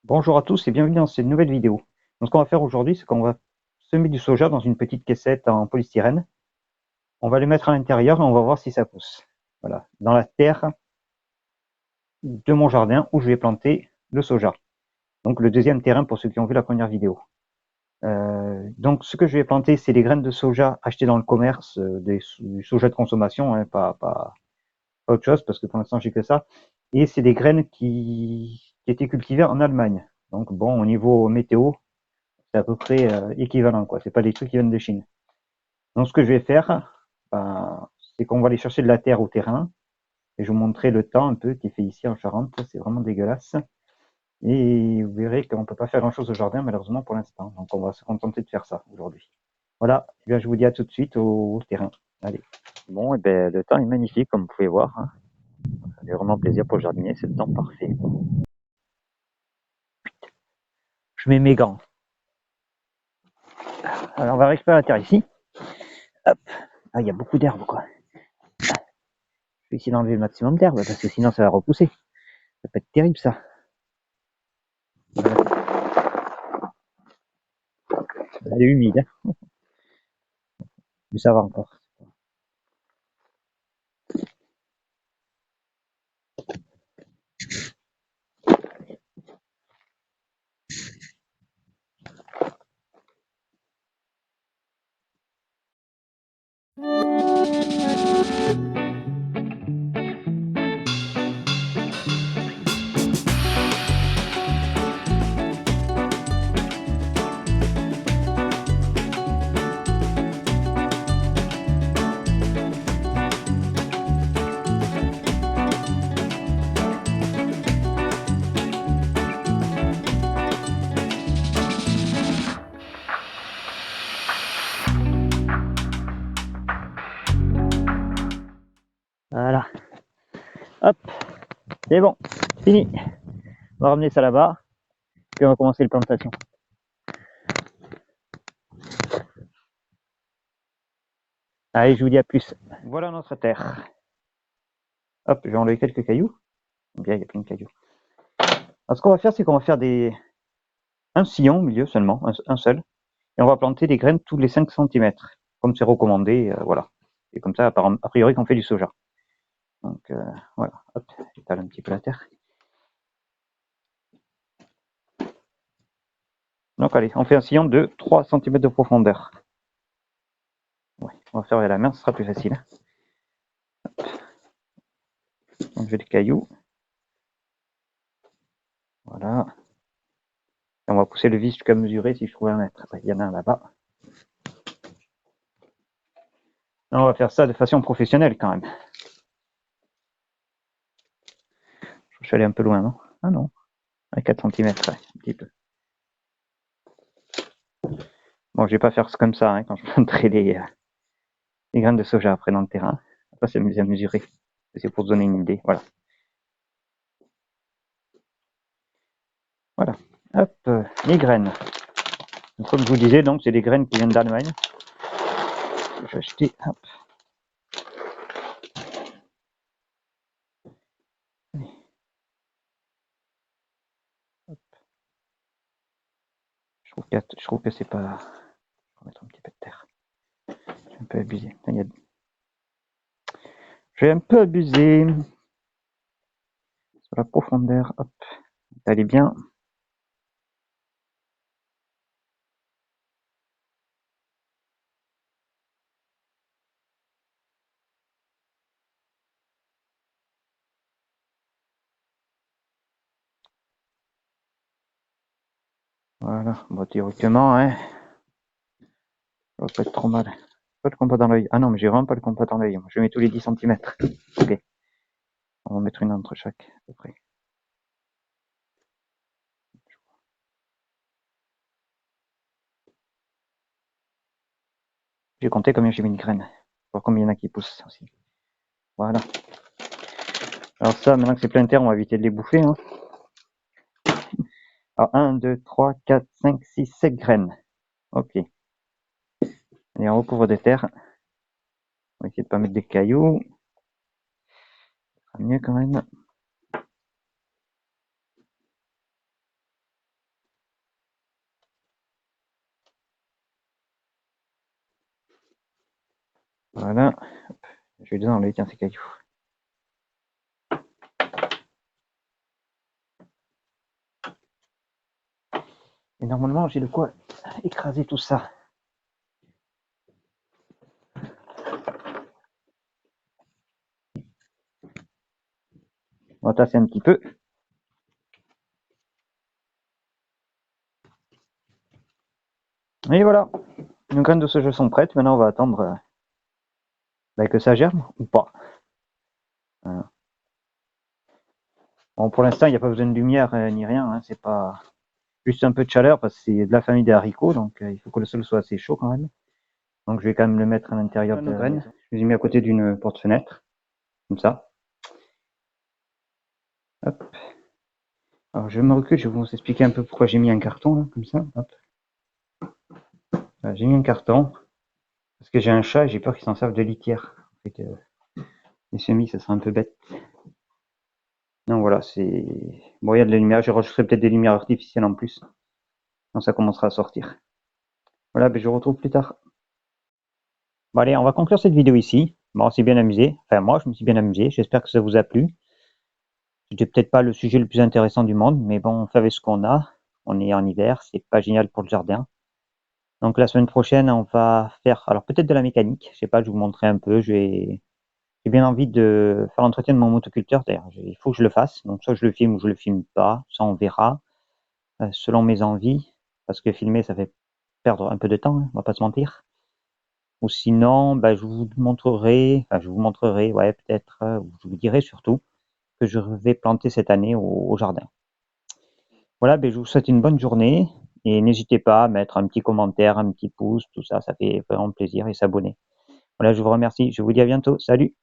Bonjour à tous et bienvenue dans cette nouvelle vidéo. Donc, ce qu'on va faire aujourd'hui, c'est qu'on va semer du soja dans une petite caissette en polystyrène. On va le mettre à l'intérieur et on va voir si ça pousse. Voilà, dans la terre de mon jardin où je vais planter le soja. Donc le deuxième terrain pour ceux qui ont vu la première vidéo. Donc ce que je vais planter, c'est des graines de soja achetées dans le commerce, du soja de consommation, hein, pas autre chose parce que pour l'instant j'ai que ça. Et c'est des graines qui étaient cultivées en Allemagne. Donc bon, au niveau météo, c'est à peu près équivalent, quoi. C'est pas des trucs qui viennent de Chine. Donc, ce que je vais faire, c'est qu'on va aller chercher de la terre au terrain. Et je vous montrerai le temps un peu qu'il fait ici en Charente. C'est vraiment dégueulasse. Et vous verrez qu'on ne peut pas faire grand-chose au jardin, malheureusement, pour l'instant. Donc, on va se contenter de faire ça aujourd'hui. Voilà. Et bien, je vous dis à tout de suite au terrain. Allez. Bon, et ben, le temps est magnifique, comme vous pouvez voir, hein. Ça fait vraiment plaisir pour le jardinier. C'est le temps parfait. Je mets mes gants. Alors, on va récupérer la terre ici. Hop. Ah, il y a beaucoup d'herbe, quoi. Je vais essayer d'enlever le maximum d'herbe, parce que sinon, ça va repousser. Ça peut être terrible, ça. Elle est humide, hein, mais ça va encore. Voilà. Hop, c'est bon, fini. On va ramener ça là-bas, puis on va commencer les plantations. Allez, je vous dis à plus. Voilà notre terre. Hop, je vais enlever quelques cailloux. Bien, il y a plein de cailloux. Alors, ce qu'on va faire, c'est qu'on va faire un sillon au milieu seulement, un seul. Et on va planter des graines tous les 5 cm, comme c'est recommandé, voilà. Et comme ça, a priori, qu'on fait du soja. Donc, voilà, hop, j'étale un petit peu la terre. Donc, allez, on fait un sillon de 3 cm de profondeur. Ouais, on va faire avec la main, ce sera plus facile. Enlever les cailloux. Voilà. Et on va pousser le vis jusqu'à mesurer si je trouve un mètre. Il y en a un là-bas. On va faire ça de façon professionnelle quand même. Je suis allé un peu loin, non? Ah non. À 4 cm, ouais, un petit peu. Bon, je vais pas faire ça comme ça hein, quand je planterai les graines de soja après dans le terrain. On va pas s'amuser à mesurer. C'est pour se donner une idée. Voilà. Voilà. Hop, les graines. Donc, comme je vous disais, donc c'est des graines qui viennent d'Allemagne. Je vais acheter. Hop. Je trouve que c'est pas. Je vais mettre un petit peu de terre. J'ai un peu abusé. J'ai un peu abusé sur la profondeur. Hop. Allez bien. Voilà. Bon, théoriquement, hein. Ça va pas être trop mal. Pas le compas dans l'œil. Ah non, mais j'ai vraiment pas le compas dans l'œil. Je mets tous les 10 cm. Ok. On va mettre une entre chaque, à peu près. J'ai compté combien j'ai mis de graines. Voir combien il y en a qui poussent aussi. Voilà. Alors ça, maintenant que c'est plein de terre, on va éviter de les bouffer. Hein. Alors 1, 2, 3, 4, 5, 6, 7 graines. Ok. Et on recouvre de terre. On va essayer de pas mettre des cailloux. Ça sera mieux quand même. Voilà. Je vais les enlever, tiens, ces cailloux. Et normalement, j'ai de quoi écraser tout ça. On va tasser un petit peu. Et voilà, nos graines de soja sont prêtes. Maintenant, on va attendre que ça germe ou pas. Voilà. Bon, pour l'instant, il n'y a pas besoin de lumière ni rien. Hein. C'est pas juste un peu de chaleur parce que c'est de la famille des haricots. Donc, il faut que le sol soit assez chaud quand même. Donc, je vais quand même le mettre à l'intérieur de nos graines. Je les ai mis à côté d'une porte-fenêtre. Comme ça. Hop. Alors, je me recule. Je vais vous expliquer un peu pourquoi j'ai mis un carton. Là, comme ça. Hop. Voilà, j'ai mis un carton. Parce que j'ai un chat et j'ai peur qu'il s'en serve de litière. En fait, les semis, ça sera un peu bête. Donc voilà, c'est. Bon, il y a de la lumière. Je rajouterai peut-être des lumières artificielles en plus. Quand ça commencera à sortir. Voilà, je vous retrouve plus tard. Bon, allez, on va conclure cette vidéo ici. Bon, on s'est bien amusé. Enfin, moi, je me suis bien amusé. J'espère que ça vous a plu. C'était peut-être pas le sujet le plus intéressant du monde, mais bon, on fait avec ce qu'on a. On est en hiver, c'est pas génial pour le jardin. Donc la semaine prochaine, on va faire, alors peut-être de la mécanique. Je sais pas, je vous montrer un peu. J'ai bien envie de faire l'entretien de mon motoculteur. D'ailleurs, il faut que je le fasse. Donc soit je le filme ou je le filme pas. Ça, on verra selon mes envies. Parce que filmer, ça fait perdre un peu de temps, hein, on va pas se mentir. Ou sinon, je vous montrerai, ouais, peut-être, ou je vous dirai surtout que je vais planter cette année au jardin. Voilà, je vous souhaite une bonne journée et n'hésitez pas à mettre un petit commentaire, un petit pouce, tout ça, ça fait vraiment plaisir et s'abonner. Voilà, je vous remercie. Je vous dis à bientôt. Salut!